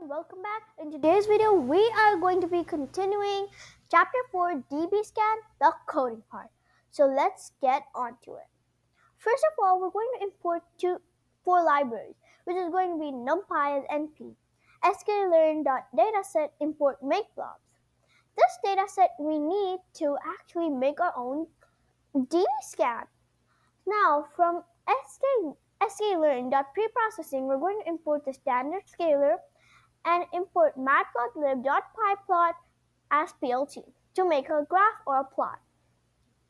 welcome back. In today's video, we are going to be continuing Chapter 4 DBSCAN, the coding part. So let's get on to it. First of all, we're going to import four libraries, which is going to be numpy as np, sklearn.dataset import makeblobs. This dataset we need to actually make our own DBSCAN. Now, from sklearn.preprocessing, we're going to import the standard scaler and import matplotlib.pyplot as plt to make a graph or a plot.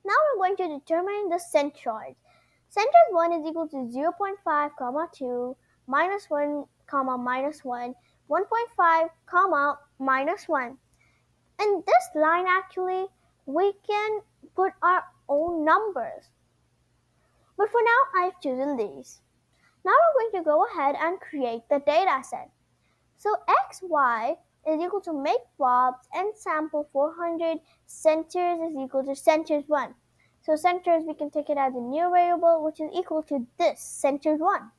Now we're going to determine the centroids. Centroid 1 is equal to 0.5, 2, minus 1, minus 1, 1.5, minus 1. In this line, actually, we can put our own numbers. But for now, I've chosen these. Now we're going to go ahead and create the data set. So xy is equal to make blobs and sample 400 centers is equal to centers 1. So centers, we can take it as a new variable, which is equal to this, centers 1.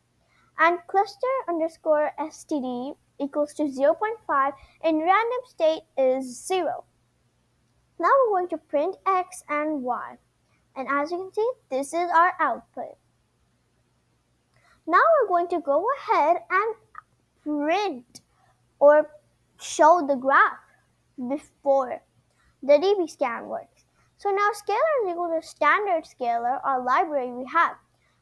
And cluster underscore std equals to 0.5 and random state is 0. Now we're going to print x and y. And as you can see, this is our output. Now we're going to go ahead and print or show the graph before the DBSCAN works. So now scalar is equal to standard scalar, our library we have.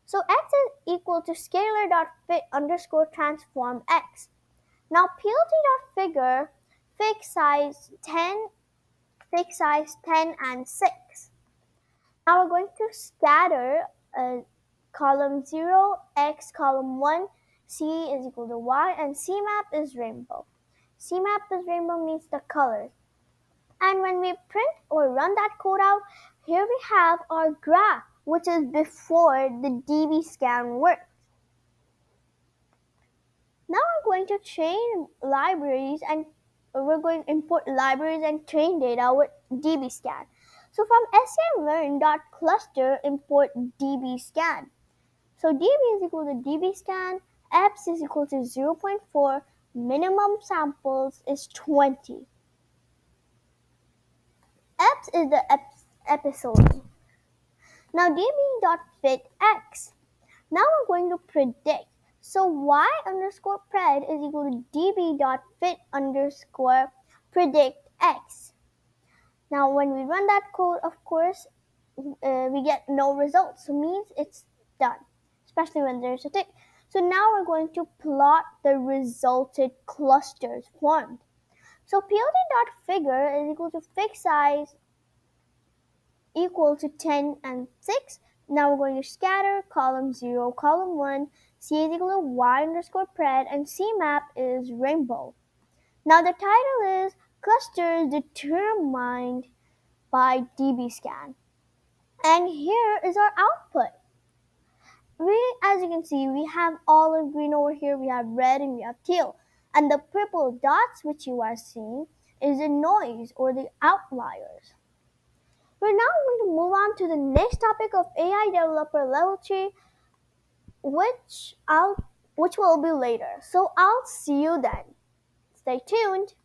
So x is equal to scalar.fit underscore transform x. Now plt.figure fix size 10 and 6. Now we're going to scatter column 0, x, column 1, c is equal to y, and cmap is rainbow. Cmap is rainbow means the colors. And when we print or run that code out, here we have our graph, which is before the DBSCAN works. Now we're going to train libraries and we're going to import libraries and train data with DBSCAN. So from sklearn.cluster import DBSCAN. So db is equal to dbscan, eps is equal to 0.4, minimum samples is 20. Eps is the episode. Now db.fit x. Now we're going to predict. So y underscore pred is equal to db.fit underscore predict x. Now when we run that code, of course, we get no results. So means it's done, especially when there's a tick. So now we're going to plot the resulted clusters formed. So plt.figure is equal to fix size equal to 10 and 6. Now we're going to scatter column 0, column 1, c is equal to y underscore pred, and cmap is rainbow. Now the title is clusters determined by DBSCAN. And here is our output. As you can see, we have olive green over here, we have red, and we have teal. And the purple dots which you are seeing is the noise or the outliers. We're now going to move on to the next topic of AI Developer Level 3, which will be later. So I'll see you then. Stay tuned.